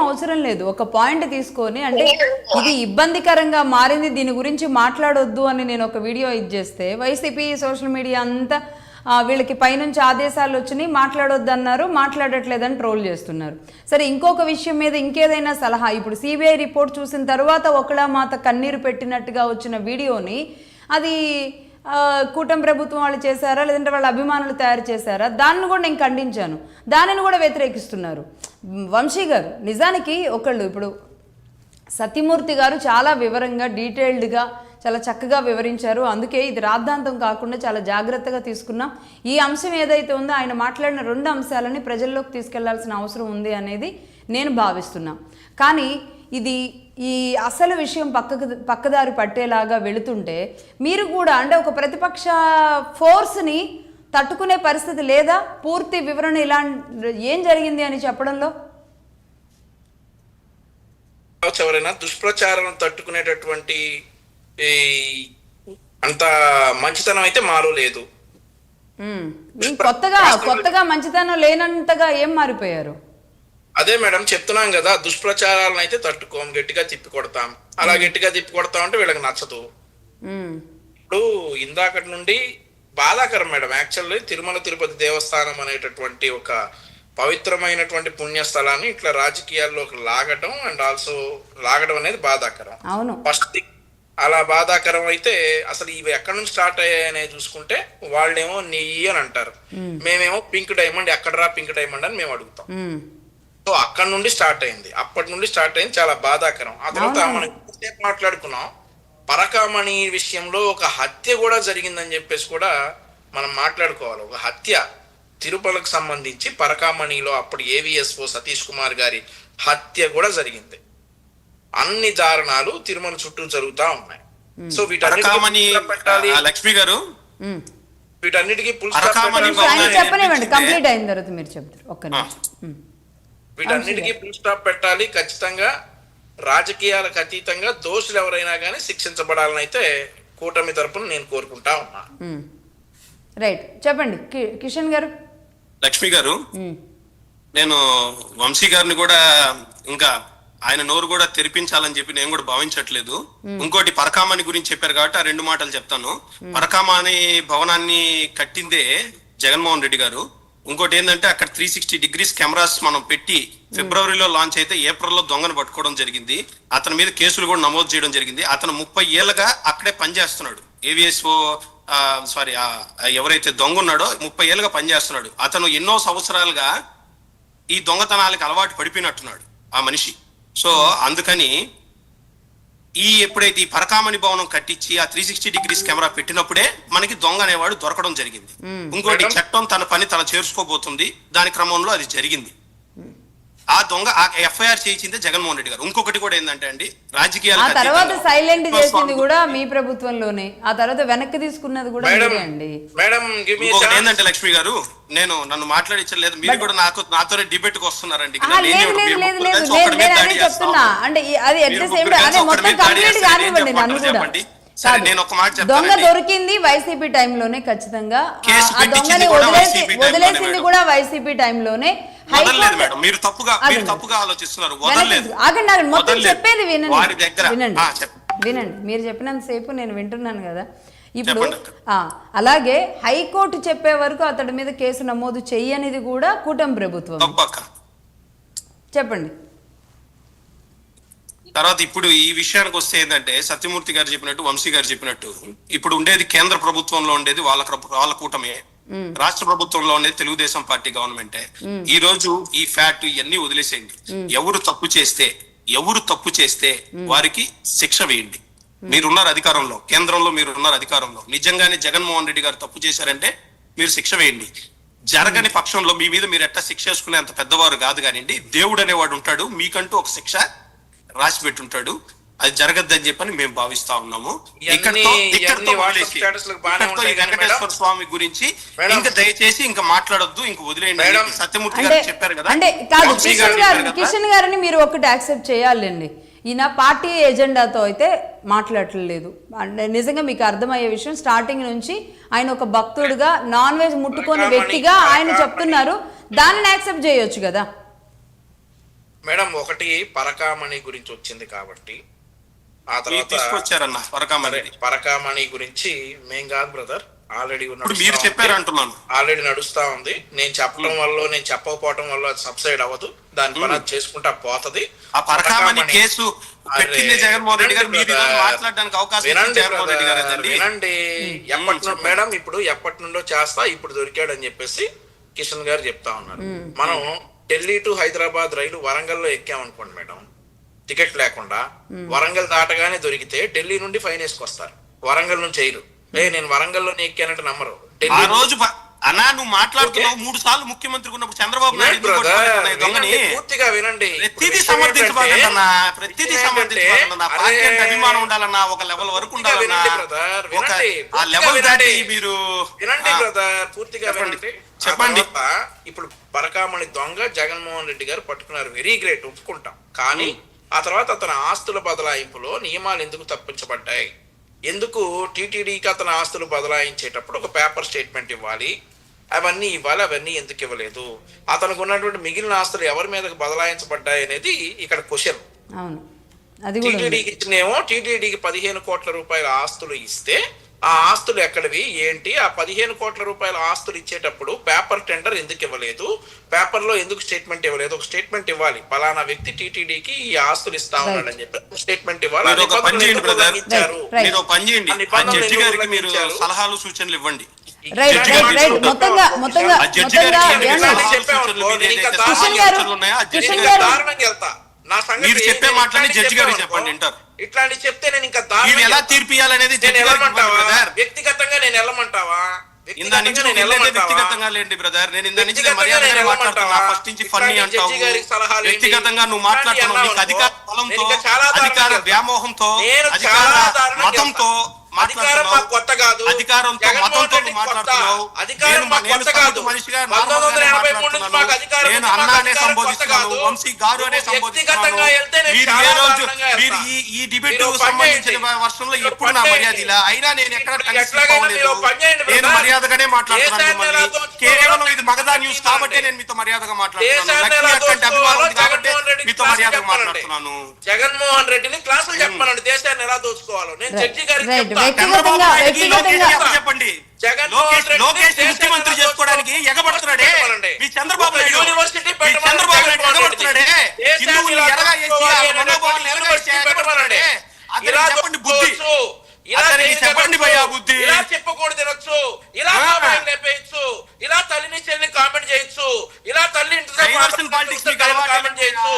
అవసరం లేదు. ఒక పాయింట్ తీసుకొని అంటే ఇది ఇబ్బందికరంగా మారింది, దీని గురించి మాట్లాడొద్దు అని నేను ఒక వీడియో చేస్తే వైసీపీ సోషల్ మీడియా అంతా వీళ్ళకి పైనుంచి ఆదేశాలు వచ్చినాయి, మాట్లాడొద్దు అన్నారు, మాట్లాడట్లేదని ట్రోల్ చేస్తున్నారు. సరే, ఇంకొక విషయం మీద ఇంకేదైనా సలహా? ఇప్పుడు సిబిఐ రిపోర్ట్ చూసిన తర్వాత ఒకళ్ళ మాత కన్నీరు పెట్టినట్టుగా వచ్చిన వీడియోని అది కూటమి ప్రభుత్వం వాళ్ళు చేశారా లేదంటే వాళ్ళ అభిమానులు తయారు చేశారా, దాన్ని కూడా నేను ఖండించాను. దానిని కూడా వ్యతిరేకిస్తున్నారు. వంశీ గారు, నిజానికి ఒకళ్ళు ఇప్పుడు సత్యమూర్తి గారు చాలా వివరంగా డీటెయిల్డ్గా చాలా చక్కగా వివరించారు. అందుకే ఇది రాద్ధాంతం కాకుండా చాలా జాగ్రత్తగా తీసుకున్నాం. ఈ అంశం ఏదైతే ఉందో ఆయన మాట్లాడిన 2 అంశాలని ప్రజల్లోకి తీసుకెళ్లాల్సిన అవసరం ఉంది అనేది నేను భావిస్తున్నా. కానీ ఇది ఈ అసలు విషయం పక్కదారి పట్టేలాగా వెళుతుంటే మీరు కూడా అంటే ఒక ప్రతిపక్ష ఫోర్స్ని తట్టుకునే పరిస్థితి లేదా? పూర్తి వివరణ ఇలా ఏం జరిగింది అని చెప్పడంలో ఎవరైనా దుష్ప్రచారం తట్టుకునేటటువంటి అంత మంచితనం అయితే మాలో లేదు. కొత్తగా మంచితనం లేనంతగా ఏం మారిపోయారు? అదే మేడం చెప్తున్నాం కదా, దుష్ప్రచారాలను అయితే తట్టుకోం, గట్టిగా తిప్పి కొడతాం. అలా గట్టిగా తిప్పి కొడతాం అంటే వీళ్ళకి నచ్చదు. ఇప్పుడు ఇందాకటి నుండి బాధాకరం మేడం. యాక్చువల్లీ తిరుమల తిరుపతి దేవస్థానం అనేటటువంటి ఒక పవిత్రమైనటువంటి పుణ్యస్థలాన్ని ఇట్లా రాజకీయాల్లోకి లాగటం అండ్ ఆల్సో లాగడం అనేది బాధాకరం. ఫస్ట్ అలా బాధాకరం అయితే అసలు ఇవి ఎక్కడి నుంచి స్టార్ట్ అయ్యాయనే చూసుకుంటే వాళ్ళేమో నెయ్యి అని అంటారు, మేమేమో పింక్ డైమండ్, ఎక్కడరా పింక్ డైమండ్ అని మేము అడుగుతాం. సో అక్కడ నుండి స్టార్ట్ అయింది, అప్పటి నుండి స్టార్ట్ అయింది, చాలా బాధాకరం. ఆ తర్వాత మనం మాట్లాడుకున్నాం పరకామణి విషయంలో ఒక హత్య కూడా జరిగిందని చెప్పేసి కూడా మనం మాట్లాడుకోవాలి. ఒక హత్య తిరుపతికి సంబంధించి పరకామణిలో అప్పుడు ఏవిఎస్ఓ సతీష్ కుమార్ గారి హత్య కూడా జరిగింది. అన్ని దారుణాలు తిరుమల చుట్టూ జరుగుతా ఉన్నాయి. సో వీటన్నిటికీ పెట్టాలి లక్ష్మి గారు, వీటన్నిటికీ వీటన్నిటికీ ఫుల్ స్టాప్ పెట్టాలి. ఖచ్చితంగా రాజకీయాలకు అతీతంగా దోషులు ఎవరైనా కానీ శిక్షించబడాలని అయితే కూటమి తరపున నేను కోరుకుంటా ఉన్నా. రైట్, చెప్పండి కిషన్ గారు. లక్ష్మి గారు, నేను వంశీ గారిని కూడా ఇంకా ఆయన నోరు కూడా తెరిపించాలని చెప్పి నేను కూడా భావించట్లేదు. ఇంకోటి పరకామణి గురించి చెప్పారు కాబట్టి ఆ 2 మాటలు చెప్తాను. పరకామణి భవనాన్ని కట్టిందే జగన్మోహన్ రెడ్డి గారు. ఇంకోటి ఏంటంటే అక్కడ 360 degrees కెమెరాస్ మనం పెట్టి ఫిబ్రవరిలో లాంచ్ అయితే ఏప్రిల్లో దొంగను పట్టుకోవడం జరిగింది. అతని మీద కేసులు కూడా నమోదు చేయడం జరిగింది. అతను 30 ఏళ్ళగా అక్కడే పనిచేస్తున్నాడు. ఏవిఎస్ఓ ఎవరైతే దొంగ ఉన్నాడో 30 ఏళ్ళుగా పనిచేస్తున్నాడు. అతను ఎన్నో సంవత్సరాలుగా ఈ దొంగతనాలకు అలవాటు పడిపోయినట్టున్నాడు ఆ మనిషి. సో అందుకని ఎప్పుడైతే ఈ పరకామణి భవనం కట్టించి ఆ 360 degrees కెమెరా పెట్టినప్పుడే మనకి దొంగ అనేవాడు దొరకడం జరిగింది. ఇంకోటి చట్టం తన పని తన చేసుకోబోతుంది, దాని క్రమంలో అది జరిగింది. ఆ దొంగ ఎఫ్ఐఆర్ చేయించింది జగన్మోహన్ రెడ్డి గారు. ఇంకొకటి కూడా ఏంటంటే అండి, రాజకీయాలు తర్వాత సైలెంట్ చేసింది కూడా మీ ప్రభుత్వంలోనే, ఆ తర్వాత వెనక్కి తీసుకున్నది కూడా అండి. ఇంకొకటి ఏంటంటే లక్ష్మి గారు, నన్ను మాట్లాడించలేదు, మీరు కూడా నాతోనే డిబేట్ కి వస్తున్నారండి. చెప్తున్నా అంటే అది చెప్పండి. దొంగ దొరికింది వైసీపీ టైంలోనే, ఖచ్చితంగా ఆ దొంగని వదిలేసింది కూడా వైసీపీ టైంలోనే. మీరు తప్పుగా ఆలోచిస్తున్నారు. మొత్తం చెప్పేది వినండి. మీరు చెప్పినంతసేపు నేను వింటున్నాను కదా. ఇప్పుడు అలాగే హైకోర్టు చెప్పే వరకు అతడి మీద కేసు నమోదు చెయ్యనిది కూడా కూటమి ప్రభుత్వం. చెప్పండి. తర్వాత ఇప్పుడు ఈ విషయానికి వస్తే ఏంటంటే సత్యమూర్తి గారు చెప్పినట్టు, వంశీ గారు చెప్పినట్టు, ఇప్పుడు ఉండేది కేంద్ర ప్రభుత్వంలో ఉండేది వాళ్ళ కూటమే, రాష్ట్ర ప్రభుత్వంలో ఉండేది తెలుగుదేశం పార్టీ గవర్నమెంటే. ఈ రోజు ఈ ఫ్యాక్ట్ ఇవన్నీ వదిలేసేయండి. ఎవరు తప్పు చేస్తే వారికి శిక్ష వేయండి. మీరున్నారు అధికారంలో, కేంద్రంలో మీరున్నారు అధికారంలో. నిజంగానే జగన్మోహన్ రెడ్డి గారు తప్పు చేశారంటే మీరు శిక్ష వేయండి. జరగని పక్షంలో మీ మీద మీరు ఎట్లా శిక్ష వేసుకునే అంత పెద్దవారు కాదు కానివ్వండి, దేవుడు అనేవాడు ఉంటాడు, మీకంటూ ఒక శిక్ష రాసి పెట్టుంటాడు. అది జరగద్దని చెప్పని మేము భావిస్తా ఉన్నాము. వెంకటేశ్వర స్వామి గురించి ఇంకా దయచేసి ఇంకా మాట్లాడొద్దు, ఇంక వదిలేయండి. సత్యమూర్తి గారు చెప్పారు కదా. అంటే కిషన్ గారిని మీరు ఒకటి యాక్సెప్ట్ చేయాలండి, ఈయన పార్టీ ఎజెండాతో అయితే మాట్లాడలేదు. అంటే నిజంగా మీకు అర్థమయ్యే విషయం, స్టార్టింగ్ నుంచి ఆయన ఒక భక్తుడుగా నాన్ వెజ్ ముట్టుకొని వ్యక్తిగా ఆయన చెప్తున్నారు, దానిని యాక్సెప్ట్ చేయొచ్చు కదా మేడం ఒకటి పరకామణి గురించి వచ్చింది కాబట్టి ఆ మీరు తర్వాత తీసుకొచ్చారన్న పరకామణి. పరకామణి గురించి మేం కాదు బ్రదర్, ఆల్రెడీ ఇప్పుడు మీరు చెప్పారు అంటున్నాను. ఆల్రెడీ నడుస్తా ఉంది. నేను చెప్పడం వల్ల నేను చెప్పకపోవడం వల్ల అది సబ్సైడ్ అవ్వదు, దాని పని అది చేసుకుంటా పోతది. ఆ పరకామణి కేసు పెట్టింది జగన్మోహన్ రెడ్డి గారు, మీరు మాట్లాడడానికి అవకాశం వినండి జగన్మోహన్ రెడ్డి గారు. వినండి, మేడం ఇప్పుడు ఎప్పటి నుండో చేస్తా, ఇప్పుడు దొరికాడు అని చెప్పేసి కిషన్ గారు చెప్తా ఉన్నారు. మనం ఢిల్లీ టు హైదరాబాద్ రైలు వరంగల్లో ఎక్కామనుకోండి మేడం, టికెట్ లేకుండా వరంగల్ దాటగానే దొరికితే ఢిల్లీ నుండి ఫైన్ వేసుకొస్తారు, వరంగల్ నుంచి చేయరు. నేను వరంగల్లో ఎక్కానంటే నమ్మరు. ఆ రోజు అన్నా నువ్వు మాట్లాడుతున్నావు 3 సార్లు ముఖ్యమంత్రి ఉన్నప్పుడు చంద్రబాబు నాయుడు పూర్తిగా వినండి. ప్రతిదీ సమర్థించబడన్నా, ప్రతిదీ సమర్థించబడన్నా. పార్టీ అంటే అభిమానం ఉండాలన్నా, ఒక లెవెల్ వరకు ఉండాలన్నా. ఆ లెవెల్ దాటి మీరు వినండి బ్రదర్, పూర్తిగా వినండి. చెప్పండి. ఇప్పుడు పరకామణి దొంగ జగన్మోహన్ రెడ్డి గారు పట్టుకున్నారు, వెరీ గ్రేట్, ఒప్పుకుంటాం. కానీ ఆ తర్వాత అతని ఆస్తుల బదలాయింపులో నియమాలు ఎందుకు తప్పించబడ్డాయి? ఎందుకు టీటీడీకి అతని ఆస్తులు బదలాయించేటప్పుడు ఒక పేపర్ స్టేట్మెంట్ ఇవ్వాలి, అవన్నీ ఇవ్వాలి, అవన్నీ ఎందుకు ఇవ్వలేదు? అతనికి ఉన్నటువంటి మిగిలిన ఆస్తులు ఎవరి మీదకి బదలాయించబడ్డాయి అనేది ఇక్కడ క్వశ్చన్. టీటీడీకి ఇచ్చినేమో టీటీడీకి 15 కోట్ల రూపాయల ఆస్తులు ఇస్తే ఆ ఆస్తులు ఎక్కడివి ఏంటి? ఆ 15 కోట్ల రూపాయల ఆస్తులు ఇచ్చేటప్పుడు పేపర్ టెండర్ ఎందుకు ఇవ్వలేదు? పేపర్ లో ఎందుకు స్టేట్మెంట్ ఇవ్వలేదు? ఒక స్టేట్మెంట్ ఇవ్వాలి, పలానా వ్యక్తి టీటీడీకి ఈ ఆస్తులు ఇస్తా ఉన్నాడని చెప్పి స్టేట్మెంట్ ఇవ్వాలి. జడ్జి గారికి మీరు సలహాలు సూచనలు ఇవ్వండి. మీరు చెప్పే మాటలని జడ్జి గారికి చెప్పండి, వింటారు. ఇట్లాంటి చెప్తే నేను ఇంకా ఎలా తీర్పియాలనేది వ్యక్తిగతంగా నేను వెళ్ళమంటావా? వ్యక్తిగతంగా లేండి బ్రదర్, నేను ఇందా నుంచి మర్యాదగానే మాట్లాడుతున్నా. ఫస్ట్ నుంచి ఫన్నీ అంటావు, వ్యక్తిగతంగా నువ్వు మాట్లాడుతున్నావు. నీకు అధికార బలంతో, అధికార వ్యామోహంతో, అధికార మతంతో అధికారంతో మాట్లాడుతున్నావు. నేను అన్న అనే సంబోధిస్తున్నాను, వంశీ గారు అనే సంబోధిస్తున్నాను. మీరు ఈ డిబేట్ సంబంధించిన వర్షంలో ఎప్పుడు నా మర్యాద ఇలా అయినా నేను ఎక్కడ నేను మర్యాదగానే మాట్లాడుతున్నాను. కేవలం ఇది మగధా న్యూస్ కాబట్టి నేను మీతో మర్యాదగా మాట్లాడుతున్నాను, కాబట్టి మీతో మర్యాదగా మాట్లాడుతున్నాను. జగన్మోహన్ రెడ్డిని క్లాసులు చెప్పమనండి, దేశాన్ని ఎలా దోచుకోవాలో. నేను జడ్జి గారికి చెప్పండి. లోకేష్ ముఖ్యమంత్రి చేసుకోవడానికి ఎగబడుతున్నాడే మీ చంద్రబాబు నాయుడు, ఎగబడుతున్నాడే హిందువులు మనోభావాలను ఎగబడుతున్నాడే. చెప్పండి బుద్ధి, చెప్పండి భయ్యా బుద్ధి. ఇలా చెప్పకూడదు తినొచ్చు, ఇలా లేపేయచ్చు, ఇలా తల్లిని చెల్లిని కామెంట్ చేయొచ్చు, ఇలా తల్లి పాలిటిక్స్ కామెంట్ చేయొచ్చు.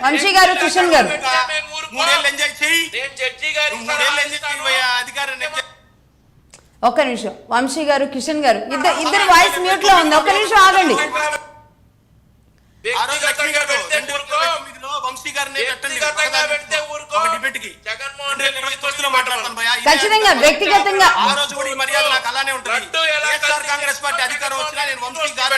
వంశీ గారు కిషన్ గారు ఒక్క నిమిషం. వంశీ గారు కిషన్ గారు ఇద్దరు వాయిస్ మ్యూట్ లో ఉంది, ఒక్క నిమిషం ఆగండి. ఖచ్చితంగా వ్యక్తిగతంగా కాంగ్రెస్ పార్టీ అధికారం వచ్చినా నేను వంశీ గారు